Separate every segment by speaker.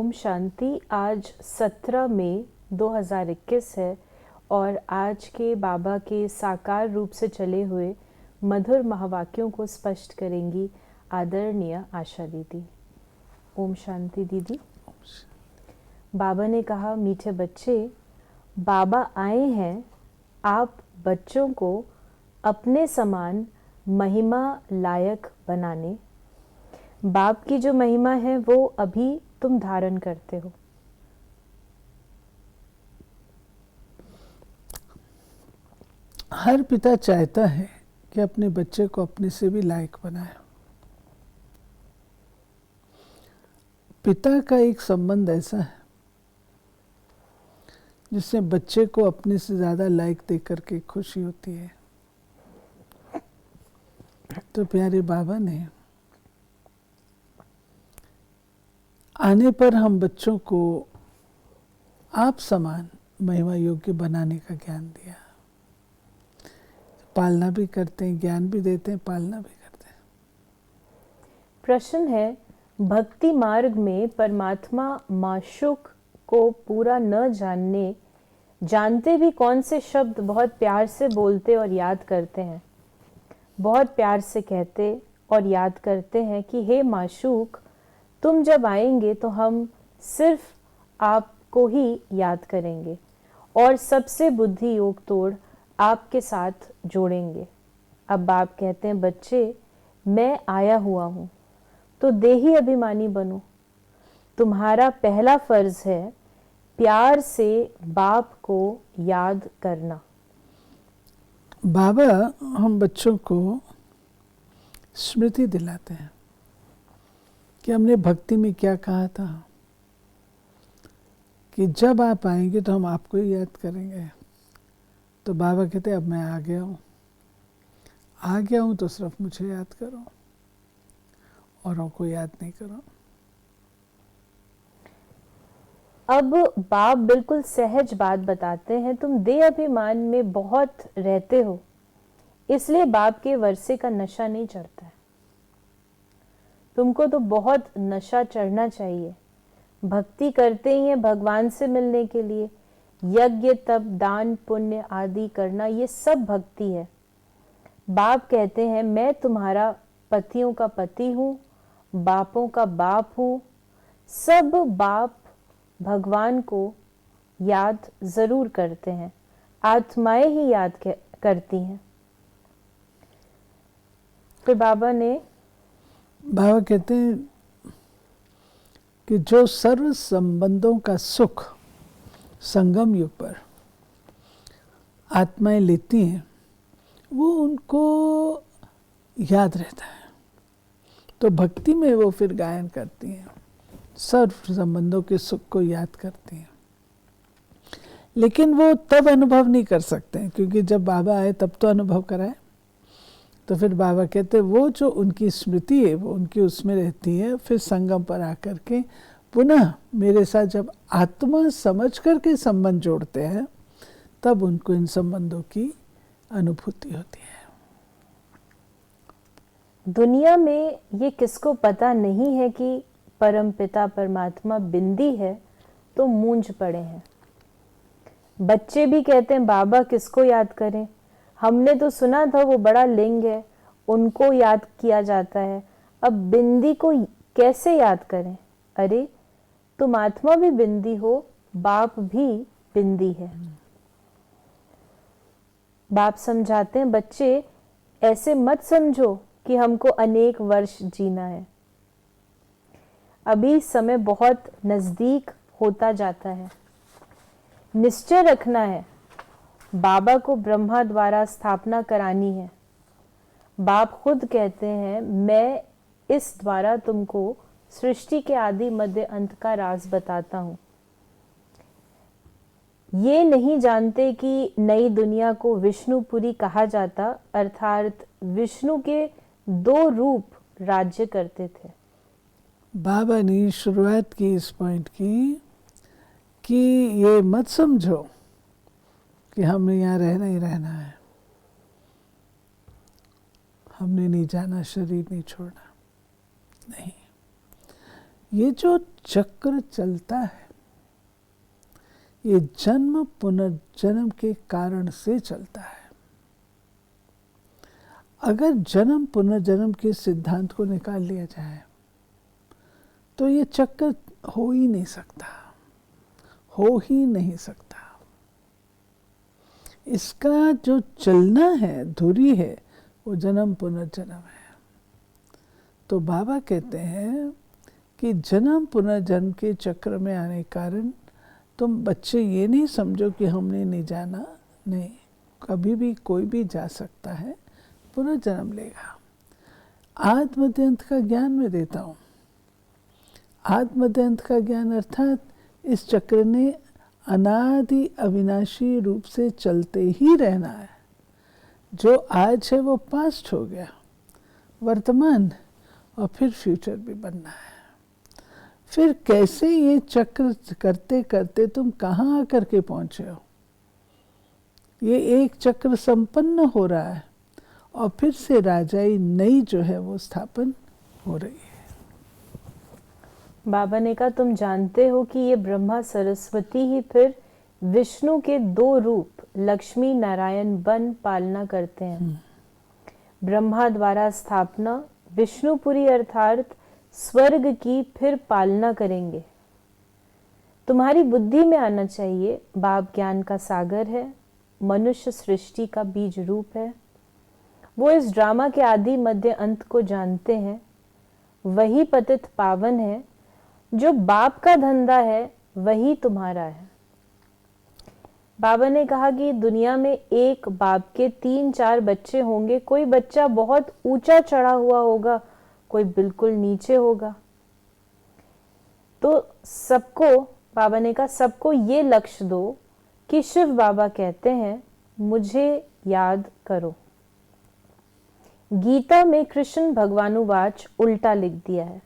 Speaker 1: ओम शांति। आज 17 मई 2021 है और आज के बाबा के साकार रूप से चले हुए मधुर महावाक्यों को स्पष्ट करेंगी आदरणीय आशा दीदी। ओम शांति दीदी। बाबा ने कहा, मीठे बच्चे, बाबा आए हैं आप बच्चों को अपने समान महिमा लायक बनाने। बाप की जो महिमा है वो अभी तुम धारण करते हो।
Speaker 2: हर पिता चाहता है कि अपने बच्चे को अपने से भी लायक बनाए। पिता का एक संबंध ऐसा है जिसमें बच्चे को अपने से ज़्यादा लायक देकर के खुशी होती है। तो प्यारे बाबा ने आने पर हम बच्चों को आप समान महिमा योग्य बनाने का ज्ञान दिया। पालना भी करते हैं, ज्ञान भी देते हैं, पालना भी करते हैं।
Speaker 1: प्रश्न है, भक्ति मार्ग में परमात्मा माशूक को पूरा न जानते भी कौन से शब्द बहुत प्यार से बोलते और याद करते हैं। बहुत प्यार से कहते और याद करते हैं कि हे माशूक, तुम जब आएंगे तो हम सिर्फ आपको ही याद करेंगे और सबसे बुद्धि योग तोड़ आपके साथ जोड़ेंगे। अब बाप कहते हैं, बच्चे, मैं आया हुआ हूँ तो देही अभिमानी बनो। तुम्हारा पहला फर्ज है प्यार से बाप को याद करना।
Speaker 2: बाबा हम बच्चों को स्मृति दिलाते हैं कि हमने भक्ति में क्या कहा था कि जब आप आएंगे तो हम आपको ही याद करेंगे। तो बाबा कहते हैं, अब मैं आ गया हूँ तो सिर्फ मुझे याद करो, औरों को याद नहीं करो।
Speaker 1: अब बाप बिल्कुल सहज बात बताते हैं, तुम देह अभिमान में बहुत रहते हो, इसलिए बाप के वर्षे का नशा नहीं चढ़ता है। तुमको तो बहुत नशा चढ़ना चाहिए। भक्ति करते ही हैं भगवान से मिलने के लिए। यज्ञ तप दान पुण्य आदि करना ये सब भक्ति है। बाप कहते हैं, मैं तुम्हारा पतियों का पति हूँ, बापों का बाप हूँ। सब बाप भगवान को याद जरूर करते हैं, आत्माएं ही याद करती हैं। फिर बाबा
Speaker 2: कहते हैं कि जो सर्व संबंधों का सुख संगम युग पर आत्माएं लेती हैं वो उनको याद रहता है। तो भक्ति में वो फिर गायन करती हैं, सर्व संबंधों के सुख को याद करती हैं। लेकिन वो तब अनुभव नहीं कर सकते हैं क्योंकि जब बाबा आए तब तो अनुभव कराए। तो फिर बाबा कहते हैं वो जो उनकी स्मृति है वो उनकी उसमें रहती है। फिर संगम पर आकर के पुनः मेरे साथ जब आत्मा समझ करके संबंध जोड़ते हैं तब उनको इन संबंधों की अनुभूति होती है।
Speaker 1: दुनिया में ये किसको पता नहीं है कि परमपिता परमात्मा बिंदी है तो मूंझ पड़े हैं। बच्चे भी कहते हैं, बाबा किसको याद करें, हमने तो सुना था वो बड़ा लिंग है, उनको याद किया जाता है, अब बिंदी को कैसे याद करें। अरे तुम आत्मा भी बिंदी हो, बाप भी बिंदी है। बाप समझाते हैं, बच्चे ऐसे मत समझो कि हमको अनेक वर्ष जीना है। अभी समय बहुत नजदीक होता जाता है। निश्चय रखना है, बाबा को ब्रह्मा द्वारा स्थापना करानी है। बाप खुद कहते हैं, मैं इस द्वारा तुमको सृष्टि के आदि मध्य अंत का राज बताता हूं। ये नहीं जानते कि नई दुनिया को विष्णुपुरी कहा जाता, अर्थात विष्णु के 2 रूप राज्य करते थे।
Speaker 2: बाबा ने शुरुआत की इस पॉइंट की कि ये मत समझो कि हमने यहाँ रहना ही रहना है, हमने नहीं जाना, शरीर नहीं छोड़ना। नहीं, ये जो चक्र चलता है, ये जन्म पुनर्जन्म के कारण से चलता है। अगर जन्म पुनर्जन्म के सिद्धांत को निकाल लिया जाए तो ये चक्र हो ही नहीं सकता, हो ही नहीं सकता। इसका जो चलना है, धुरी है, वो जन्म पुनर्जन्म है। तो बाबा कहते हैं कि जन्म पुनर्जन्म के चक्र में आने के कारण तुम बच्चे ये नहीं समझो कि हमने नहीं जाना, नहीं, कभी भी कोई भी जा सकता है, पुनर्जन्म लेगा। आत्मद्यंत का ज्ञान मैं देता हूँ। आत्मद्यंत का ज्ञान अर्थात इस चक्र ने अनादि अविनाशी रूप से चलते ही रहना है। जो आज है वो पास्ट हो गया, वर्तमान और फिर फ्यूचर भी बनना है। फिर कैसे ये चक्र करते करते तुम कहाँ आकर के पहुँचे हो? ये एक चक्र संपन्न हो रहा है और फिर से राजाई नई जो है वो स्थापन हो रही है।
Speaker 1: बाबा ने कहा, तुम जानते हो कि ये ब्रह्मा सरस्वती ही फिर विष्णु के दो रूप लक्ष्मी नारायण बन पालना करते हैं। ब्रह्मा द्वारा स्थापना, विष्णुपुरी अर्थात स्वर्ग की फिर पालना करेंगे। तुम्हारी बुद्धि में आना चाहिए, बाप ज्ञान का सागर है, मनुष्य सृष्टि का बीज रूप है। वो इस ड्रामा के आदि मध्य अंत को जानते हैं। वही पतित पावन है। जो बाप का धंधा है वही तुम्हारा है। बाबा ने कहा कि दुनिया में एक बाप के 3-4 बच्चे होंगे। कोई बच्चा बहुत ऊंचा चढ़ा हुआ होगा, कोई बिल्कुल नीचे होगा। तो सबको, बाबा ने कहा, सबको ये लक्ष्य दो कि शिव बाबा कहते हैं मुझे याद करो। गीता में कृष्ण भगवानुवाच उल्टा लिख दिया है।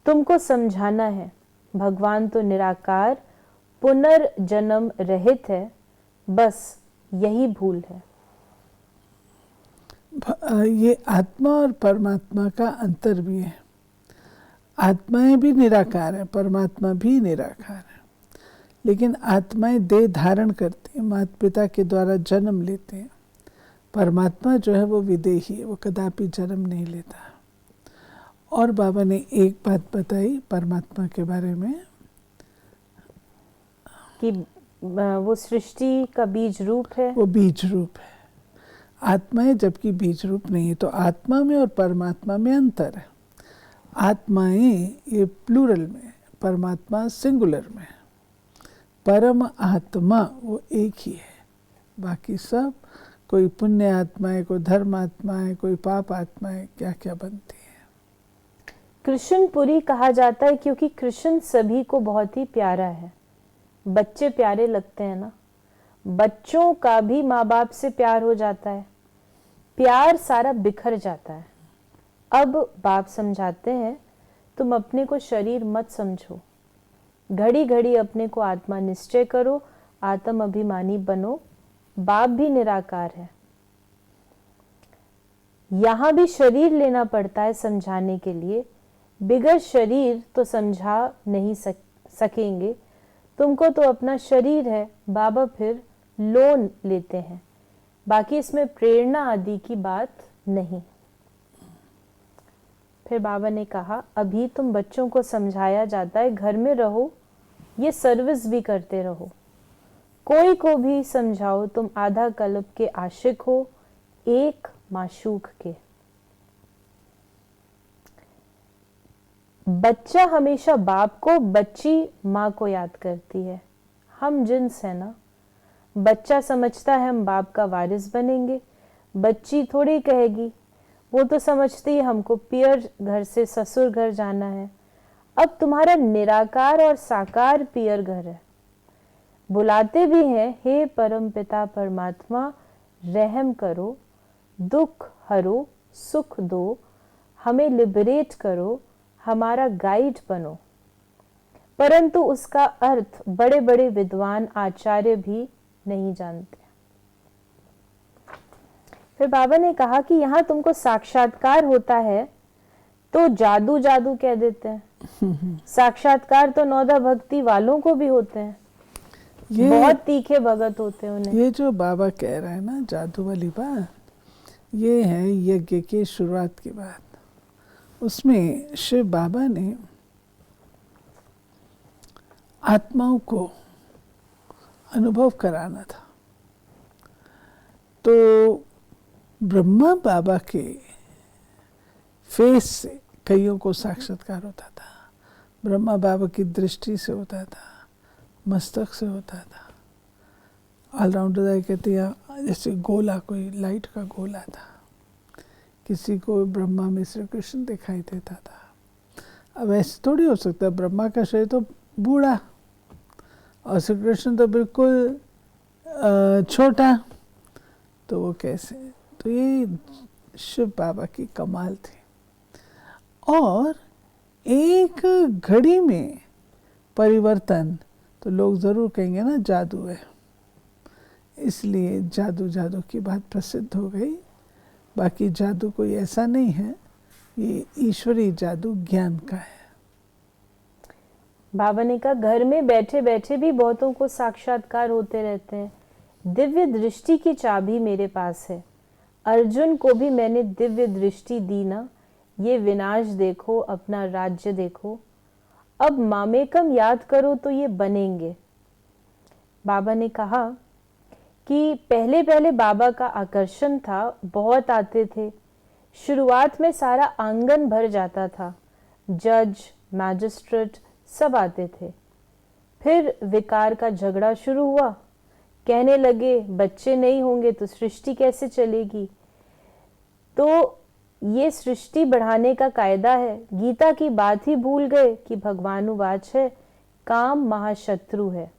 Speaker 1: तुमको समझाना है, भगवान तो निराकार पुनर्जन्म रहित है, बस यही भूल है।
Speaker 2: ये आत्मा और परमात्मा का अंतर भी है। आत्माएं भी निराकार हैं, परमात्मा भी निराकार है। लेकिन आत्माएं देह धारण करती हैं, माता पिता के द्वारा जन्म लेते हैं। परमात्मा जो है वो विदेही है, वो कदापि जन्म नहीं लेता। और बाबा ने एक बात बताई परमात्मा के बारे में
Speaker 1: कि वो सृष्टि का बीज रूप है।
Speaker 2: वो बीज रूप है। आत्माएं जबकि बीज रूप नहीं है। तो आत्मा में और परमात्मा में अंतर है। आत्माएं ये प्लूरल में, परमात्मा सिंगुलर में। परम आत्मा वो एक ही है। बाकी सब कोई पुण्य आत्माएं, कोई धर्म आत्माएं, कोई पाप आत्माएं, क्या क्या बनती है।
Speaker 1: कृष्णपुरी कहा जाता है क्योंकि कृष्ण सभी को बहुत ही प्यारा है। बच्चे प्यारे लगते हैं ना, बच्चों का भी माँ बाप से प्यार हो जाता है, प्यार सारा बिखर जाता है। अब बाप समझाते हैं, तुम अपने को शरीर मत समझो, घड़ी घड़ी अपने को आत्मा निश्चय करो, आत्म अभिमानी बनो। बाप भी निराकार है। यहां भी शरीर लेना पड़ता है समझाने के लिए। बिगर शरीर तो समझा नहीं सकेंगे। तुमको तो अपना शरीर है। बाबा फिर लोन लेते हैं, बाकी इसमें प्रेरणा आदि की बात नहीं। फिर बाबा ने कहा, अभी तुम बच्चों को समझाया जाता है, घर में रहो, ये सर्विस भी करते रहो। कोई को भी समझाओ, तुम आधा कल्प के आशिक हो, एक माशूक के। बच्चा हमेशा बाप को, बच्ची माँ को याद करती है। हम जिन्स है ना। बच्चा समझता है हम बाप का वारिस बनेंगे, बच्ची थोड़ी कहेगी, वो तो समझती है हमको पियर घर से ससुर घर जाना है। अब तुम्हारा निराकार और साकार पियर घर है। बुलाते भी हैं, हे परम पिता परमात्मा रहम करो, दुख हरो, सुख दो, हमें लिबरेट करो, हमारा गाइड बनो। परंतु उसका अर्थ बड़े बड़े विद्वान आचार्य भी नहीं जानते। फिर बाबा ने कहा कि यहाँ तुमको साक्षात्कार होता है तो जादू जादू कह देते हैं। साक्षात्कार तो 9 भक्ति वालों को भी होते हैं, बहुत तीखे भगत होते हैं उन्हें।
Speaker 2: ये जो बाबा कह रहे हैं ना जादू वाली बात, ये है यज्ञ की शुरुआत की बात। उसमें शिव बाबा ने आत्माओं को अनुभव कराना था। तो ब्रह्मा बाबा के फेस से कईयों को साक्षात्कार होता था, ब्रह्मा बाबा की दृष्टि से होता था, मस्तक से होता था। ऑलराउंडर कहते हैं जैसे गोला, कोई लाइट का गोला था, किसी को ब्रह्मा में श्री कृष्ण दिखाई देता था। अब ऐसे थोड़ी हो सकता है, ब्रह्मा का शरीर तो बूढ़ा और श्री कृष्ण तो बिल्कुल छोटा, तो वो कैसे? तो ये शिव बाबा की कमाल थी। और एक घड़ी में परिवर्तन, तो लोग ज़रूर कहेंगे ना जादू है, इसलिए जादू जादू की बात प्रसिद्ध हो गई। बाकी जादू कोई ऐसा नहीं है, ये ईश्वरी जादू ज्ञान का है।
Speaker 1: बाबा ने कहा घर में बैठे बैठे भी बहुतों को साक्षात्कार होते रहते हैं। दिव्य दृष्टि की चाबी मेरे पास है। अर्जुन को भी मैंने दिव्य दृष्टि दी ना, ये विनाश देखो, अपना राज्य देखो। अब मामेकम याद करो तो ये बनेंगे। बाबा ने कहा कि पहले पहले बाबा का आकर्षण था, बहुत आते थे। शुरुआत में सारा आंगन भर जाता था, जज, मैजिस्ट्रेट सब आते थे। फिर विकार का झगड़ा शुरू हुआ, कहने लगे बच्चे नहीं होंगे तो सृष्टि कैसे चलेगी। तो ये सृष्टि बढ़ाने का कायदा है। गीता की बात ही भूल गए कि भगवानुवाच है, काम महाशत्रु है,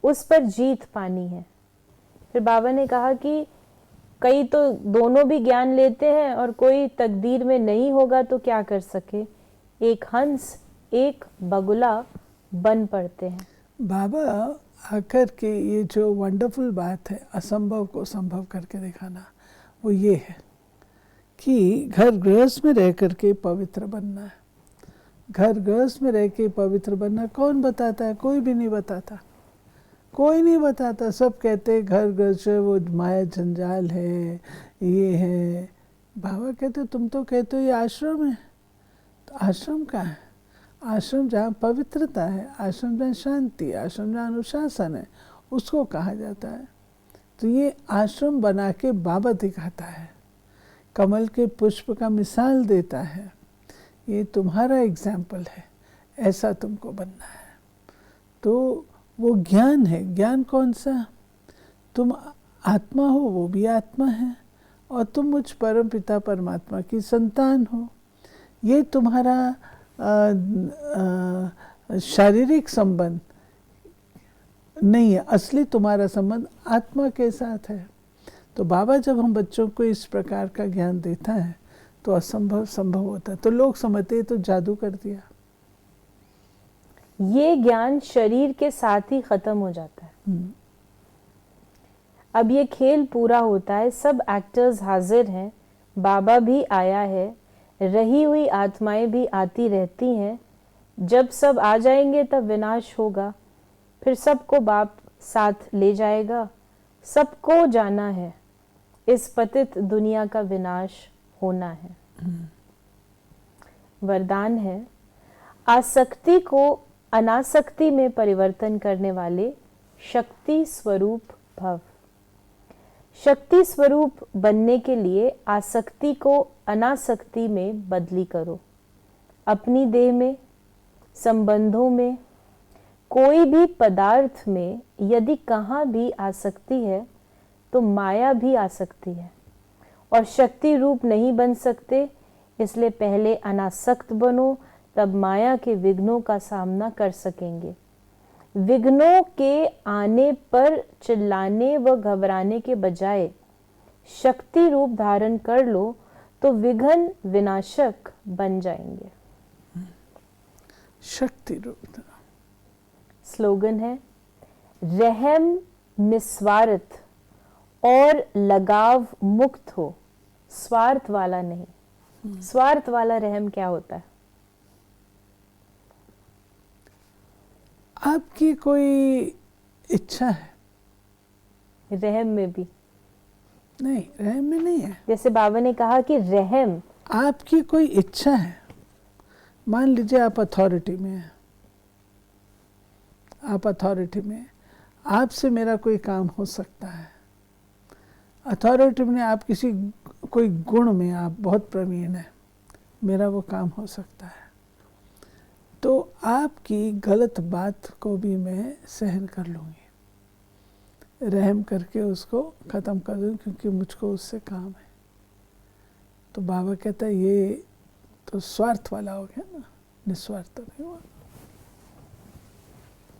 Speaker 1: उस पर जीत पानी है। फिर बाबा ने कहा कि कई तो दोनों भी ज्ञान लेते हैं और कोई तकदीर में नहीं होगा तो क्या कर सके, एक हंस एक बगुला बन पड़ते हैं।
Speaker 2: बाबा आकर के ये जो वंडरफुल बात है, असंभव को संभव करके दिखाना, वो ये है कि घर गृहस्थ में रह करके पवित्र बनना है। घर गृहस्थ में रह के पवित्र बनना कौन बताता है? कोई भी नहीं बताता, कोई नहीं बताता। सब कहते घर गृहस्थ वो माया जंजाल है, ये है। बाबा कहते तुम तो कहते हो ये आश्रम है, तो आश्रम कहाँ है? आश्रम जहाँ पवित्रता है, आश्रम जहाँ शांति, आश्रम जहाँ अनुशासन है, उसको कहा जाता है। तो ये आश्रम बना के बाबा दिखाता है, कमल के पुष्प का मिसाल देता है। ये तुम्हारा एग्जाम्पल है, ऐसा तुमको बनना है। तो वो ज्ञान है। ज्ञान कौन सा? तुम आत्मा हो, वो भी आत्मा है, और तुम मुझ परम पिता परमात्मा की संतान हो। ये तुम्हारा शारीरिक संबंध नहीं है, असली तुम्हारा संबंध आत्मा के साथ है। तो बाबा जब हम बच्चों को इस प्रकार का ज्ञान देता है तो असंभव संभव होता है। तो लोग समझते तो जादू कर दिया।
Speaker 1: ये ज्ञान शरीर के साथ ही खत्म हो जाता है। अब ये खेल पूरा होता है, सब एक्टर्स हाजिर हैं, बाबा भी आया है, रही हुई आत्माएं भी आती रहती हैं। जब सब आ जाएंगे तब विनाश होगा, फिर सबको बाप साथ ले जाएगा। सबको जाना है, इस पतित दुनिया का विनाश होना है। वरदान है, आसक्ति को अनासक्ति में परिवर्तन करने वाले शक्ति स्वरूप भव। शक्ति स्वरूप बनने के लिए आसक्ति को अनासक्ति में बदली करो। अपनी देह में, संबंधों में, कोई भी पदार्थ में यदि कहाँ भी आसक्ति है तो माया भी आ सकती है, और शक्ति रूप नहीं बन सकते। इसलिए पहले अनासक्त बनो, तब माया के विघ्नों का सामना कर सकेंगे। विघ्नों के आने पर चिल्लाने व घबराने के बजाय शक्ति रूप धारण कर लो तो विघ्न विनाशक बन जाएंगे।
Speaker 2: शक्ति रूप।
Speaker 1: स्लोगन है, रहम निस्वार्थ और लगाव मुक्त हो, स्वार्थ वाला नहीं। स्वार्थ वाला रहम क्या होता है?
Speaker 2: आपकी कोई इच्छा है?
Speaker 1: रहम में भी?
Speaker 2: नहीं, रहम में नहीं है।
Speaker 1: जैसे बाबा ने कहा कि रहम,
Speaker 2: आपकी कोई इच्छा है। मान लीजिए आप अथॉरिटी में हैं, आप अथॉरिटी में हैं, आपसे मेरा कोई काम हो सकता है। अथॉरिटी में आप किसी कोई गुण में आप बहुत प्रवीण हैं, मेरा वो काम हो सकता है, तो आपकी गलत बात को भी मैं सहन कर लूँगी, रहम करके उसको ख़त्म कर दूँ, क्योंकि मुझको उससे काम है। तो बाबा कहता है ये तो स्वार्थ वाला हो गया ना, निस्वार्थ तो नहीं हुआ।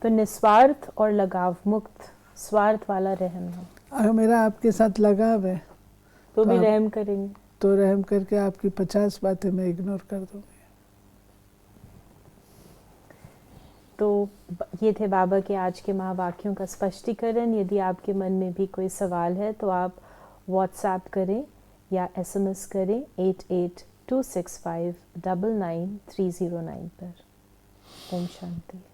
Speaker 1: तो निस्वार्थ और लगाव मुक्त स्वार्थ वाला रहम है।
Speaker 2: अगर मेरा आपके साथ लगाव है
Speaker 1: तो भी
Speaker 2: आप-
Speaker 1: रहम करेंगे।
Speaker 2: तो रहम करके आपकी 50 बातें मैं इग्नोर कर दूँगी।
Speaker 1: तो ये थे बाबा के आज के महावाक्यों का स्पष्टीकरण। यदि आपके मन में भी कोई सवाल है तो आप व्हाट्सएप करें या SMS करें 8826599309 पर। ओम शांति।